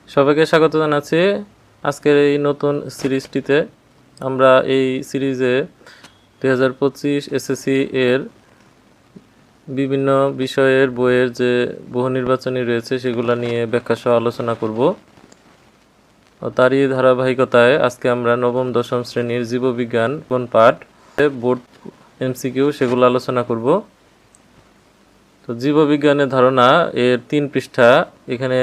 সবাইকে স্বাগত জানাচ্ছি আজকের এই নতুন সিরিজটিতে। আমরা এই সিরিজে 2025 এসএসসি এর বিভিন্ন বিষয়ের বইয়ের যে বহু নির্বাচনী রয়েছে সেগুলো নিয়ে ব্যাখ্যা সহ আলোচনা করব। তারই ধারাবাহিকতায় আজকে আমরা নবম দশম শ্রেণীর জীববিজ্ঞান কোন পাঠ বোর্ড এমসিকিউ সেগুলো আলোচনা করব। তো জীববিজ্ঞানের ধারণা এর 3 পৃষ্ঠা। এখানে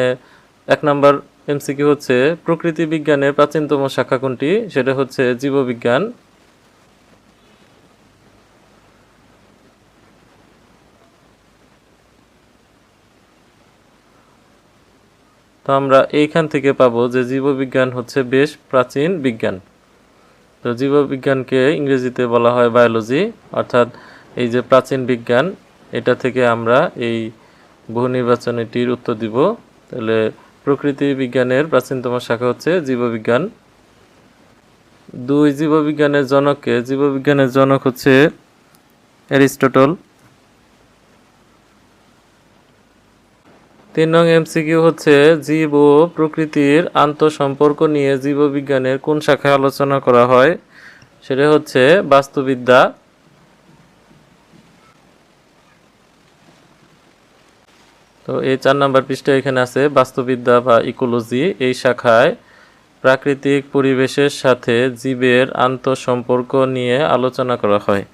1 নম্বর এমসিকিউ হচ্ছে প্রকৃতি বিজ্ঞানের প্রাচীনতম শাখা কোনটি? সেটা হচ্ছে জীববিজ্ঞান। তো আমরা এইখান থেকে পাবো যে জীববিজ্ঞান হচ্ছে বেশ প্রাচীন বিজ্ঞান। তো জীববিজ্ঞানকে ইংরেজিতে বলা হয় বায়োলজি, অর্থাৎ এই যে প্রাচীন বিজ্ঞান, এটা থেকে আমরা এই বহু নির্বাচনীটির উত্তর দিব। তাহলে প্রকৃতি বিজ্ঞানের প্রাচীনতম শাখা হচ্ছে জীববিজ্ঞান। 2 জীববিজ্ঞানের জনককে? জীববিজ্ঞানের জনক হচ্ছে অ্যারিস্টটল। 3 নং এমসিকিউ হচ্ছে জীব ও প্রকৃতির আন্তঃসম্পর্ক নিয়ে জীববিজ্ঞানের কোন শাখায় আলোচনা করা হয়? সেটা হচ্ছে বাস্তুবিদ্যা। তো এই 4 নম্বর পৃষ্ঠা এখানে আছে বাস্তুবিদ্যা বা ইকোলজি। এই শাখায় প্রাকৃতিক পরিবেশের সাথে জীবের আন্তঃসম্পর্ক নিয়ে আলোচনা করা হয়।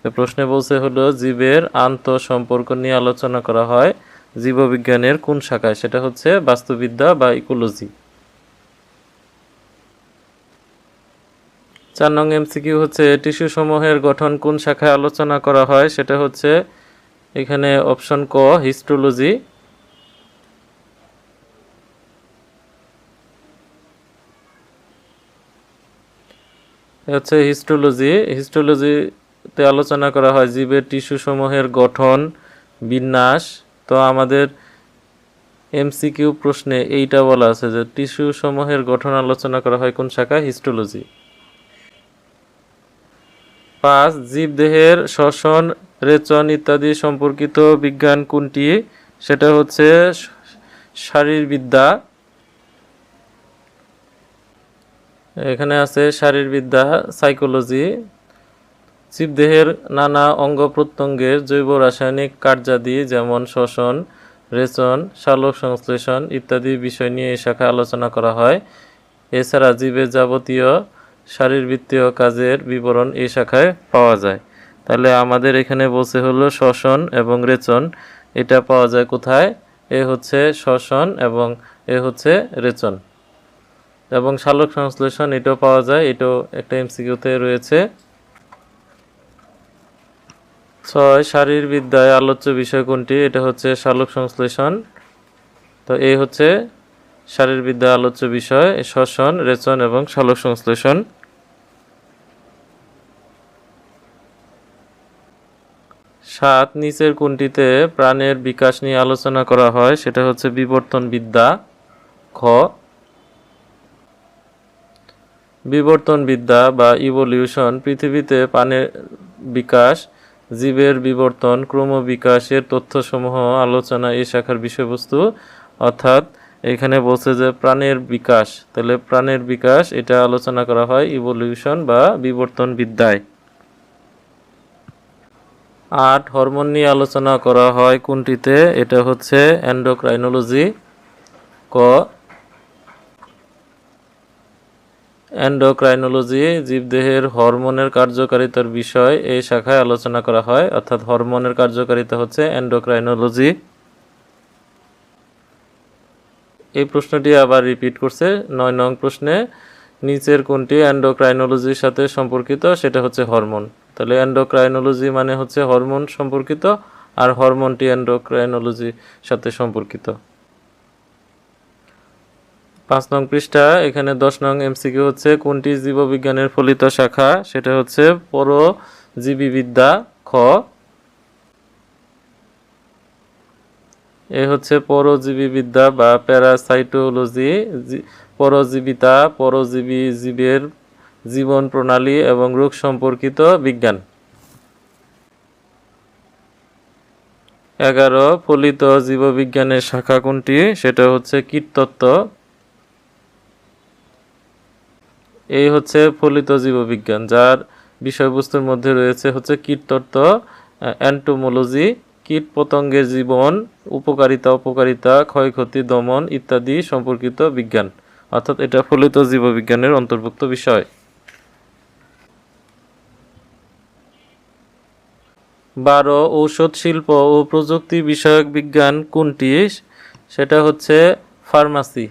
তো প্রশ্নে বলছে হলো জীবের আন্তঃসম্পর্ক নিয়ে আলোচনা করা হয় জীববিজ্ঞানের কোন শাখায়? সেটা হচ্ছে বাস্তুবিদ্যা বা ইকোলজি। 4 নং এমসিকিউ হচ্ছে টিস্যু সমূহের গঠন কোন শাখায় আলোচনা করা হয়? সেটা হচ্ছে এখানে অপশন ক, হিস্টোলজি। হচ্ছে হিস্টোলজি। হিস্টোলজিতে আলোচনা করা হয় জীবের টিস্যু সমূহের গঠন, বিন্যাস। তো আমাদের এমসিকিউ প্রশ্নে এইটা বলা আছে যে টিস্যু সমূহের গঠন আলোচনা করা হয় কোন শাখা? হিস্টোলজি। 5 জীবদেহের শ্বসন, রেচন ইত্যাদি সম্পর্কিত বিজ্ঞান কোনটি? সেটা হচ্ছে শারীরবিদ্যা। এখানে আছে শারীরবিদ্যা, সাইকোলজি। জীবদেহের নানা অঙ্গ প্রত্যঙ্গের জৈব রাসায়নিক কার্যাদি যেমন শ্বসন, রেচন, সালোক সংশ্লেষণ ইত্যাদি বিষয় নিয়ে এই শাখায় আলোচনা করা হয়। এছাড়া জীবের যাবতীয় শারীরবৃত্তীয় কাজের বিবরণ এই শাখায় পাওয়া যায়। তাহলে আমাদের এখানে বলছে হলো শ্বসন এবং রেচন, এটা পাওয়া যায় কোথায়? এ হচ্ছে শ্বসন এবং এ হচ্ছে রেচন। এবং সালোক সংশ্লেষণ এটাও পাওয়া যায়, এটাও একটা এমসিকিউতে রয়েছে। 6 শারীরবিদ্যায় আলোচ্য বিষয় কোনটি? এটা হচ্ছে সালোক সংশ্লেষণ। তো এই হচ্ছে শারীরবিদ্যা আলোচ্য বিষয়, শ্বসন, রেচন এবং সালোক সংশ্লেষণ। 7 নিচের কোনটিতে প্রাণের বিকাশ নিয়ে আলোচনা করা হয়? সেটা হচ্ছে বিবর্তনবিদ্যা। খ, বিবর্তনবিদ্যা বা ইভলিউশন পৃথিবীতে প্রাণের বিকাশ, জীবের বিবর্তন, ক্রমবিকাশের তথ্যসমূহ আলোচনা এই শাখার বিষয়বস্তু। অর্থাৎ এখানে বলছে যে প্রাণের বিকাশ, তাহলে প্রাণের বিকাশ এটা আলোচনা করা হয় ইভলিউশন বা বিবর্তনবিদ্যায়। 8 হরমোন নিয়ে আলোচনা করা হয় কোনটিতে? এটা হচ্ছে এন্ডোক্রাইনোলজি। ক, এন্ডোক্রাইনোলজি জীবদেহের হরমোনের কার্যকারিতার বিষয় এই শাখায় আলোচনা করা হয়, অর্থাৎ হরমোনের কার্যকারিতা হচ্ছে এন্ডোক্রাইনোলজি। এই প্রশ্নটি আবার রিপিট করছে 9 নং প্রশ্নে। নিচের কোনটি এন্ডোক্রাইনোলজির সাথে সম্পর্কিত? সেটা হচ্ছে হরমোন। তাহলে এন্ডোক্রাইনোলজি মানে হচ্ছে হরমোন সম্পর্কিত, আর হরমোনটি এন্ডোক্রাইনোলজির সাথে সম্পর্কিত। 5 নং পৃষ্ঠা। এখানে 10 নং এমসিকিউ হচ্ছে কোনটি জীববিজ্ঞানের ফলিত শাখা? সেটা হচ্ছে পরজীবীবিদ্যা। খ, এ হচ্ছে পরজীবীবিদ্যা বা প্যারাসাইটোলজি। পরজীবিতা, পরজীবী জীবের জীবন প্রণালী এবং রোগ সম্পর্কিত বিজ্ঞান। 11 ফলিত জীববিজ্ঞানের শাখা কোনটি? সেটা হচ্ছে কীটতত্ত্ব। এই হচ্ছে ফলিত জীববিজ্ঞান, যার বিষয়বস্তুর মধ্যে রয়েছে হচ্ছে কীটতত্ত্ব, অ্যান্টোমোলজি, কীট পতঙ্গের জীবন, উপকারিতা অপকারিতা, ক্ষয়ক্ষতি দমন ইত্যাদি সম্পর্কিত বিজ্ঞান, অর্থাৎ এটা ফলিত জীববিজ্ঞানের অন্তর্ভুক্ত বিষয়। 12 ঔষধ শিল্প ও প্রযুক্তি বিষয়ক বিজ্ঞান কোনটি? সেটা হচ্ছে ফার্মাসি।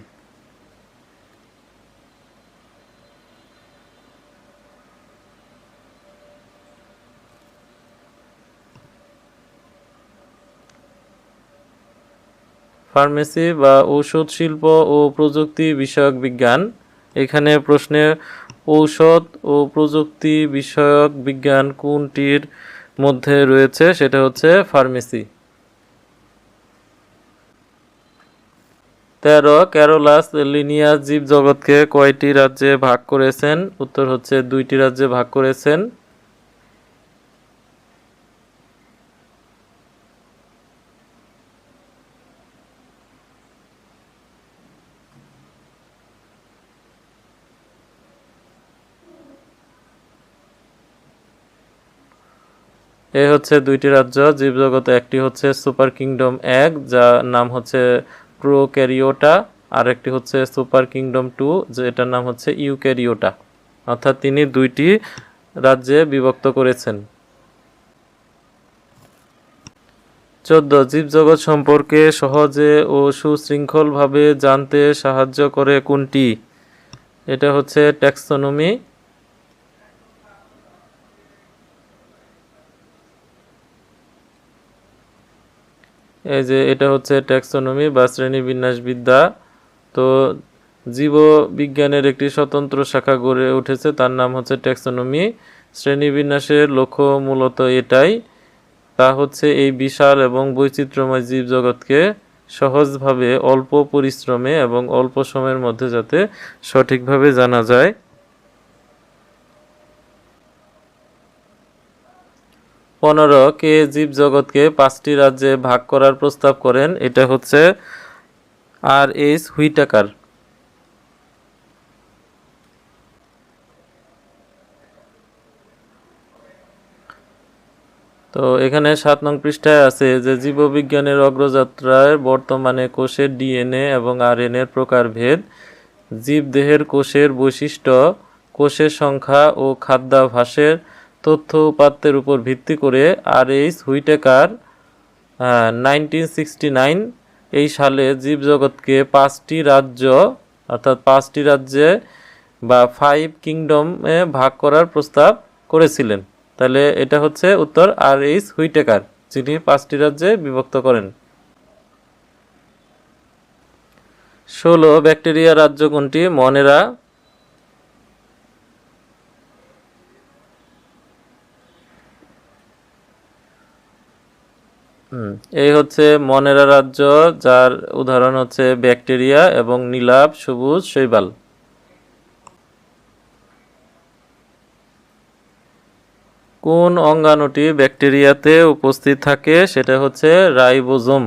ফার্মেসি বা ঔষধ শিল্প ও প্রযুক্তি বিষয়ক বিজ্ঞান। এখানে প্রশ্নে ঔষধ ও প্রযুক্তি বিষয়ক বিজ্ঞান কোনটির মধ্যে রয়েছে, সেটা হচ্ছে ফার্মেসি। 13 ক্যারোলাস লিনিয়াস জীবজগৎকে কয়টি রাজ্যে ভাগ করেছেন? উত্তর হচ্ছে 2টি রাজ্যে ভাগ করেছেন। এ হচ্ছে 2টি রাজ্য জীবজগতে, একটি হচ্ছে সুপার কিংডম 1 যার নাম হচ্ছে প্রোক্যারিওটা, আর একটি হচ্ছে সুপার কিংডম 2 যেটার নাম হচ্ছে ইউক্যারিওটা, অর্থাৎ তিনি 2টি রাজ্যে বিভক্ত করেছেন। 14 জীবজগৎ সম্পর্কে সহজে ও সুশৃঙ্খলভাবে জানতে সাহায্য করে কোনটি? এটা হচ্ছে ট্যাক্সোনমি। এই যে এটা হচ্ছে ট্যাক্সোনমি বা শ্রেণীবিন্যাসবিদ্যা। তো জীববিজ্ঞানের একটি স্বতন্ত্র শাখা গড়ে উঠেছে, তার নাম হচ্ছে ট্যাক্সোনমি। শ্রেণীবিন্যাসের লক্ষ্য মূলত এটাই, তা হচ্ছে এই বিশাল এবং বৈচিত্র্যময় জীবজগৎকে সহজভাবে অল্প পরিশ্রমে এবং অল্প সময়ের মধ্যে যাতে সঠিকভাবে জানা যায়। 15 কে জীবজগৎকে 5টি রাজ্যে ভাগ করার প্রস্তাব করেন? এটা হচ্ছে আর.এইচ. হুইটাকার। তো এখানে 7 নং পৃষ্ঠায় আছে যে জীববিজ্ঞানের অগ্রযাত্রায় বর্তমানে কোষের ডিএনএ এবং আরএনএর প্রকারভেদ, জীবদেহের কোষের বৈশিষ্ট্য, কোষের সংখ্যা ও খাদ্যাভ্যাসের তথ্য উপাত্তের উপর ভিত্তি করে আর.এইচ. হুইটেকার 1969 এই সালে জীবজগৎকে 5টি রাজ্য অর্থাৎ 5টি রাজ্যে বা 5 কিংডমে ভাগ করার প্রস্তাব করেছিলেন। তাহলে এটা হচ্ছে উত্তর আর.এইচ. হুইটেকার, যিনি 5টি রাজ্যে বিভক্ত করেন। 16 ব্যাকটেরিয়া রাজ্য কোনটি? মনেরা। এই হচ্ছে মনেরা রাজ্য, যার উদাহরণ হচ্ছে ব্যাকটেরিয়া এবং নীলাভ, সবুজ শৈবাল। কোন অঙ্গাণুটি ব্যাকটেরিয়াতে উপস্থিত থাকে? সেটা হচ্ছে রাইবোজোম।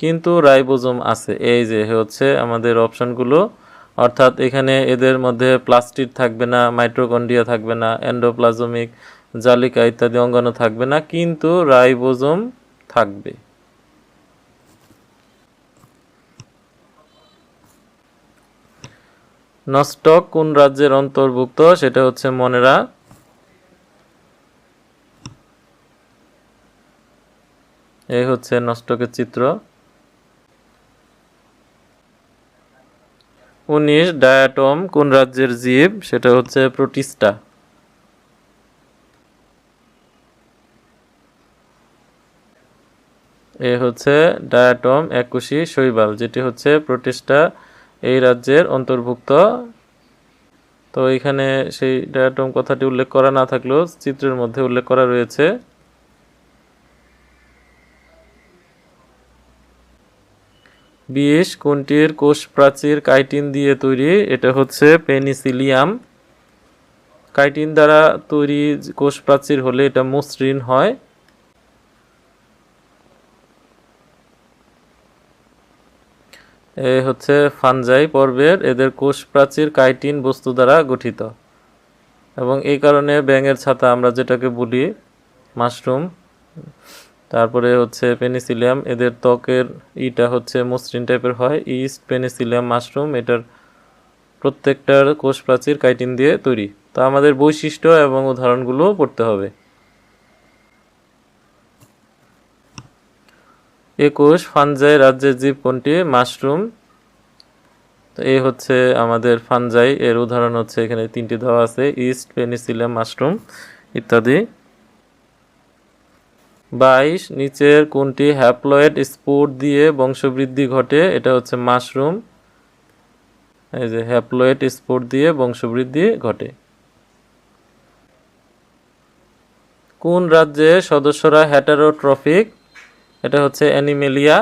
কিন্তু রাইবোজোম আছে, এই যে হচ্ছে আমাদের অপশনগুলো, অর্থাৎ এখানে এদের মধ্যে প্লাস্টিড থাকবে না, মাইটোকন্ড্রিয়া থাকবে না, এন্ডোপ্লাজমিক জালিকা ইত্যাদি অঙ্গাণু থাকবে না, কিন্তু রাইবোজোম থাকবে। নস্টক কোন রাজ্যের অন্তর্ভুক্ত? সেটা হচ্ছে মনেরা। এই হচ্ছে নস্টকের চিত্র। 19 ডায়াটম কোন রাজ্যের জীব? সেটা হচ্ছে প্রোটিস্টা। এ হচ্ছে ডায়াটম একুশি শৈবাল, যেটি হচ্ছে প্রোটিস্টা এই রাজ্যের অন্তর্ভুক্ত। তো এখানে সেই ডায়াটম কথাটি উল্লেখ করা না থাকলেও চিত্রের মধ্যে উল্লেখ করা রয়েছে। বিষ কোনটির কোষ প্রাচীর কাইটিন দিয়ে তৈরি? এটা হচ্ছে পেনিসিলিয়াম। কাইটিন দ্বারা তৈরি কোষ প্রাচীর হলে এটা মসৃণ হয়। এ হচ্ছে ফানজাই পর্বের, এদের কোষ প্রাচীর কাইটিন বস্তু দ্বারা গঠিত এবং এই কারণে ব্যাঙের ছাতা আমরা যেটাকে বলি মাশরুম। তারপরে হচ্ছে পেনিসিলিয়াম, এদের ত্বকের ইটা হচ্ছে মসৃণ টাইপের হয়। ইস্ট, পেনিসিলিয়াম, মাশরুম এটার প্রত্যেকটার কোষ প্রাচীর কাইটিন দিয়ে তৈরি। তো আমাদের বৈশিষ্ট্য এবং উদাহরণগুলো পড়তে হবে। 21 ফানজাই রাজ্যের জীব কোনটি? মাশরুম। তো এই হচ্ছে আমাদের ফানজাই, এর উদাহরণ হচ্ছে এখানে 3টি দেওয়া আছে, ইস্ট, পেনিসিলিয়াম, মাশরুম ইত্যাদি। 22 নিচের কোনটি হ্যাপ্লয়েড স্পোর দিয়ে বংশবৃদ্ধি ঘটে? এটা হচ্ছে মাশরুম। এই যে হ্যাপ্লয়েড স্পোর দিয়ে বংশবৃদ্ধি ঘটে। কোন রাজ্যে সদস্যরা হেটারোট্রফিক? এটা হচ্ছে অ্যানিমেলিয়া।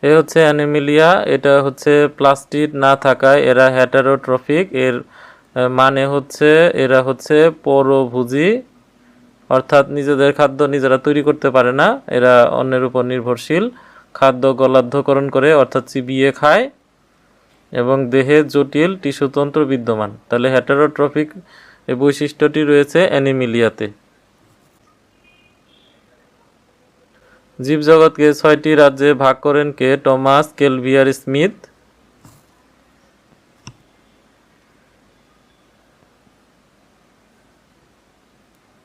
এ হচ্ছে অ্যানিমেলিয়া, এটা হচ্ছে প্লাস্টিড না থাকায় এরা হেটারোট্রফিক। এর মানে হচ্ছে এরা হচ্ছে পরভোজী, অর্থাৎ নিজেদের খাদ্য নিজেরা তৈরি করতে পারে না, এরা অন্যের উপর নির্ভরশীল। খাদ্য গলাধ্যকরণ করে, অর্থাৎ চিবিয়ে খায় এবং দেহে জটিল টিস্যুতন্ত্র বিদ্যমান। তাহলে হেটারোট্রফিক এই বৈশিষ্ট্যটি রয়েছে অ্যানিমেলিয়াতে। জীবজগৎকে 6টি রাজ্যে ভাগ করেন কে? Thomas কেলভিয়ার Smith.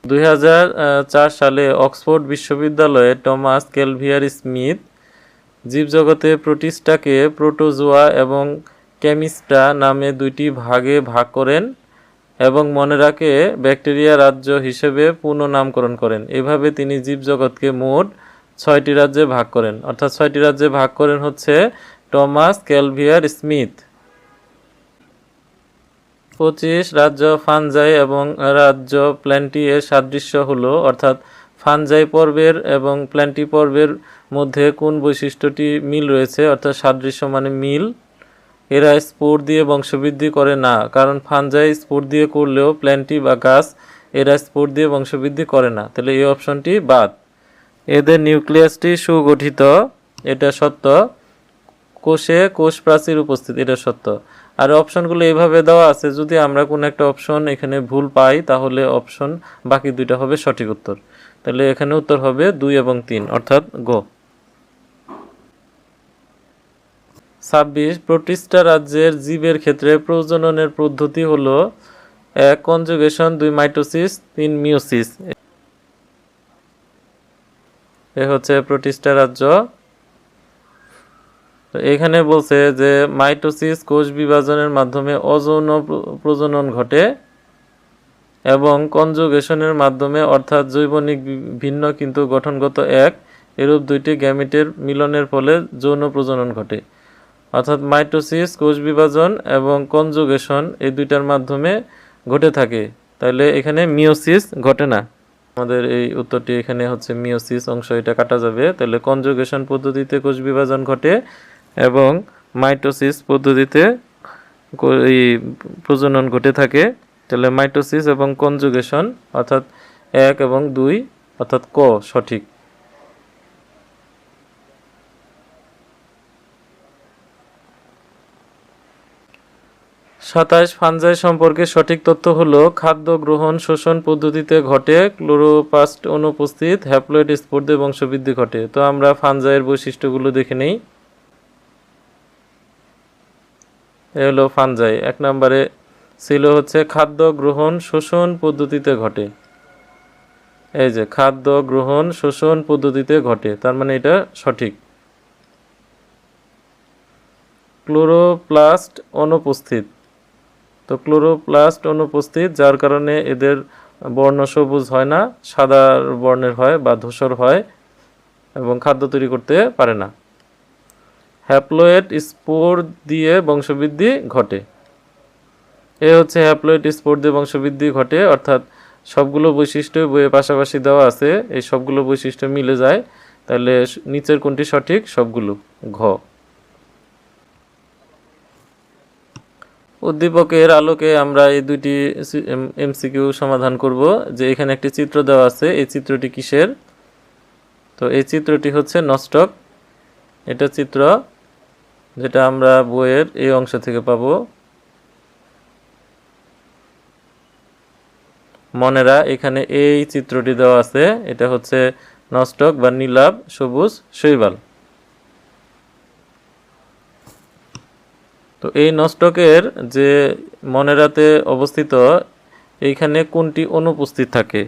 দুই সালে অক্সফোর্ড বিশ্ববিদ্যালয়ে টমাস কেলভিয়ার স্মিথ জীবজগতে প্রোটিস্টাকে প্রোটোজোয়া এবং কেমিস্টা নামে 2টি ভাগে ভাগ করেন এবং মনে রাখে ব্যাকটেরিয়া রাজ্য হিসেবে পুনঃনামকরণ করেন। এভাবে তিনি জীবজগৎকে মোট 6টি রাজ্যে ভাগ করেন, অর্থাৎ 6টি রাজ্যে ভাগ করেন হচ্ছে টমাস কেলভিয়ার স্মিথ। 25 রাজ্য ফানজাই এবং রাজ্য প্ল্যান্টি এর সাদৃশ্য হলো, অর্থাৎ ফানজাই পর্বের এবং প্ল্যান্টি পর্বের মধ্যে কোন বৈশিষ্ট্যটি মিল রয়েছে? অর্থাৎ সাদৃশ্য মানে মিল। এরা স্পোর দিয়ে বংশবৃদ্ধি করে না, কারণ ফানজাই স্পোর দিয়ে করলেও প্ল্যান্টি বা গাছ এরা স্পোর দিয়ে বংশবৃদ্ধি করে না, তাহলে এই অপশনটি বাদ। এদের নিউক্লিয়াসটি সুগঠিত, এটা সত্য। কোষে কোষ প্রাচীর উপস্থিত, এটা সত্য। আর অপশনগুলো এইভাবে দেওয়া আছে, যদি আমরা কোনো একটা অপশন এখানে ভুল পাই তাহলে অপশন বাকি 2টা হবে সঠিক উত্তর। তাহলে এখানে উত্তর হবে 2 এবং 3, অর্থাৎ গ। 26 প্রোটিস্টা রাজ্যের জীবের ক্ষেত্রে প্রজননের পদ্ধতি হলো 1 কনজুগেশন, 2 মাইটোসিস, 3 মিওসিস। এ হচ্ছে প্রোটিস্টা রাজ্য। তো এখানে বলছে যে মাইটোসিস কোষ বিভাজনের মাধ্যমে অযৌন প্রজনন ঘটে এবং কনজুগেশনের মাধ্যমে, অর্থাৎ জৈবনিক ভিন্ন কিন্তু গঠনগত এক, এরূপ 2টি গ্যামেটের মিলনের ফলে যৌন প্রজনন ঘটে। অর্থাৎ মাইটোসিস কোষ বিভাজন এবং কনজুগেশন এই 2টার মাধ্যমে ঘটে থাকে, তাহলে এখানে মিওসিস ঘটে না। আমাদের এই উত্তরটি এখানে হচ্ছে মিওসিস অংশ, এটা কাটা যাবে। তাহলে কনজুগেশন পদ্ধতিতে কোষ বিভাজন ঘটে এবং মাইটোসিস পদ্ধতিতে এই প্রজনন ঘটে থাকে। তাহলে মাইটোসিস এবং কনজুগেশন, অর্থাৎ 1 এবং 2, অর্থাৎ ক সঠিক। সাতাশ ফানজাই সম্পর্কে সঠিক তথ্য হলো খাদ্য গ্রহণ শোষণ পদ্ধতিতে ঘটে, ক্লোরোপ্লাস্ট অনুপস্থিত, হ্যাপ্লয়েড স্পোর দিয়ে বংশবৃদ্ধি ঘটে। তো আমরা ফানজাইয়ের বৈশিষ্ট্যগুলো দেখে নেই। এ হলো ফানজাই। 1 নম্বরে ছিল হচ্ছে খাদ্য গ্রহণ শোষণ পদ্ধতিতে ঘটে। এই যে খাদ্য গ্রহণ শোষণ পদ্ধতিতে ঘটে, তার মানে এটা সঠিক। ক্লোরোপ্লাস্ট অনুপস্থিত, তো ক্লোরোপ্লাস্ট অনুপস্থিত যার কারণে এদের বর্ণ সবুজ হয় না, সাদা বর্ণের হয় বা ধূসর হয় এবং খাদ্য তৈরি করতে পারে না। হ্যাপ্লয়েড স্পোর দিয়ে বংশবৃদ্ধি ঘটে। এ হচ্ছে হ্যাপ্লয়েড স্পোর দিয়ে বংশবৃদ্ধি ঘটে, অর্থাৎ সবগুলো বৈশিষ্ট্য বইয়ে পাশাপাশি দেওয়া আছে, এই সবগুলো বৈশিষ্ট্য মিলে যায়। তাহলে নিচের কোনটি সঠিক? সবগুলো, ঘ। উদ্দীপকের আলোকে আমরা এই 2টি এমসিকিউ সমাধান করব। যে এখানে একটি চিত্র দেওয়া আছে, এই চিত্রটি কিসের? তো এই চিত্রটি হচ্ছে নস্টক। এটা চিত্র যেটা আমরা বইয়ের এই অংশ থেকে পাবো। মনেরা এখানে এই চিত্রটি দেওয়া আছে, এটা হচ্ছে নস্টক বা নীলাভ সবুজ শৈবাল। তো এই নস্টকের যে মনেরাতে অবস্থিত এইখানে কোনটি অনুপস্থিত থাকে?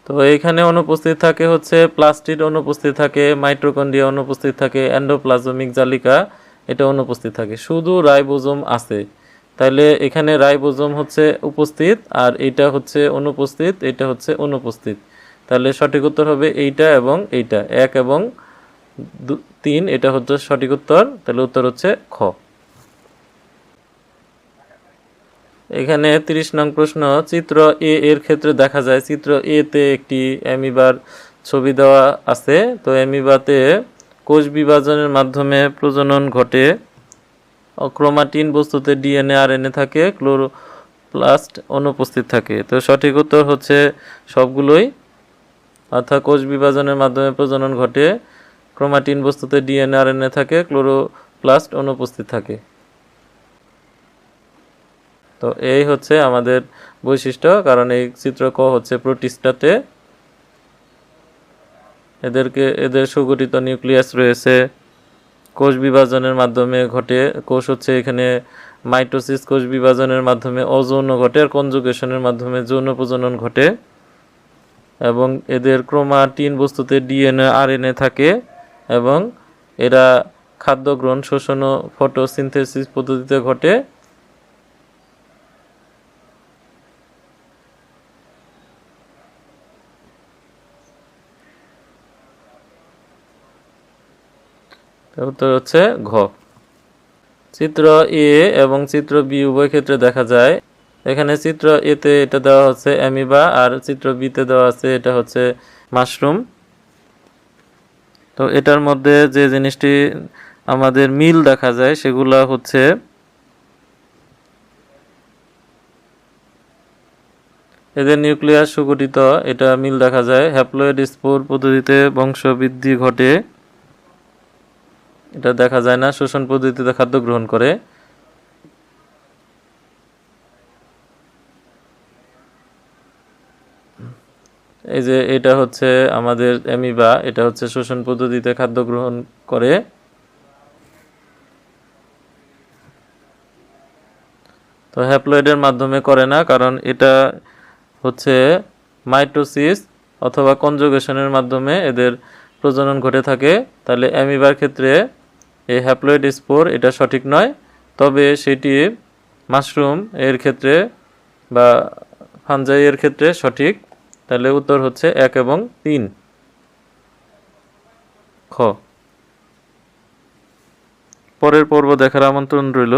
তো এইখানে অনুপস্থিত থাকে হচ্ছে প্লাস্টিড অনুপস্থিত থাকে, মাইটোকন্ড্রিয়া অনুপস্থিত থাকে, এন্ডোপ্লাজমিক জালিকা এটা অনুপস্থিত থাকে, শুধু রাইবোজোম আছে। তাহলে এখানে রাইবোজোম হচ্ছে উপস্থিত আর এইটা হচ্ছে অনুপস্থিত, এটা হচ্ছে অনুপস্থিত। তাহলে সঠিক উত্তর হবে এইটা এবং এইটা, 1 এবং 3 এটা হচ্ছে সঠিক উত্তর। তাহলে উত্তর হচ্ছে খ। এখানে 30 নং প্রশ্ন, চিত্র এ এর ক্ষেত্রে দেখা যায়, চিত্র এ তে একটি অ্যামিবার ছবি দেওয়া আছে। তো অ্যামিবাতে কোষ বিভাজনের মাধ্যমে প্রজনন ঘটে, ক্রোমাটিন বস্তুতে ডিএনএ আরএনএ থাকে, ক্লোরোপ্লাস্ট অনুপস্থিত থাকে। তো সঠিক উত্তর হচ্ছে সবগুলোই, অর্থাৎ কোষ বিভাজনের মাধ্যমে প্রজনন ঘটে, ক্রোমাটিন বস্তুতে ডিএনএ আরএনএ থাকে, ক্লোরোপ্লাস্ট অনুপস্থিত থাকে। তো এই হচ্ছে আমাদের বৈশিষ্ট্য, কারণ এই চিত্র ক হচ্ছে প্রোটিস্টাতে এদের সুগঠিত নিউক্লিয়াস রয়েছে, কোষ বিভাজনের মাধ্যমে ঘটে, কোষ হচ্ছে এখানে মাইটোসিস, কোষ বিভাজনের মাধ্যমে অযৌন ঘটে, আর কনজুগেশনের মাধ্যমে যৌন প্রজনন ঘটে, এবং এদের ক্রোমাটিন বস্তুতে ডিএনএ আরএনএ থাকে, এবং এরা খাদ্য গ্রহণ, শোষণ ও ফটোসিনথেসিস পদ্ধতিতে ঘটে। উত্তর হচ্ছে ঘ। চিত্র এ এবং চিত্র বি উভয় ক্ষেত্রে দেখা যায়। এখানে চিত্র এতে এটা দেওয়া হচ্ছে অ্যামিবা, আর চিত্র বিতে দেওয়া আছে এটা হচ্ছে মাশরুম। তো এটার মধ্যে যে জিনিসটি আমাদের মিল দেখা যায় সেগুলা হচ্ছে এদের নিউক্লিয়াস সুগঠিত, এটা মিল দেখা যায়। হ্যাপ্লয়েড স্পোর পদ্ধতিতে বংশবৃদ্ধি ঘটে, এটা দেখা যায় না। শোষণ পদ্ধতিতে খাদ্য গ্রহণ করে। এই যে এটা হচ্ছে আমাদের অ্যামিবা, এটা হচ্ছে শোষণ পদ্ধতিতে খাদ্য গ্রহণ করে। তো হ্যাপ্লয়েডের মাধ্যমে করে না, কারণ এটা হচ্ছে মাইটোসিস অথবা কনজুগেশনের মাধ্যমে এদের প্রজনন ঘটে থাকে। তাহলে অ্যামিবার ক্ষেত্রে এই হ্যাপ্লয়েড স্পোর এটা সঠিক নয়, তবে সেটি মাশরুম এর ক্ষেত্রে বা ফানজাই এর ক্ষেত্রে সঠিক। তাহলে উত্তর হচ্ছে 1 এবং 3 খ। পরের পর্ব দেখার আমন্ত্রণ রইল।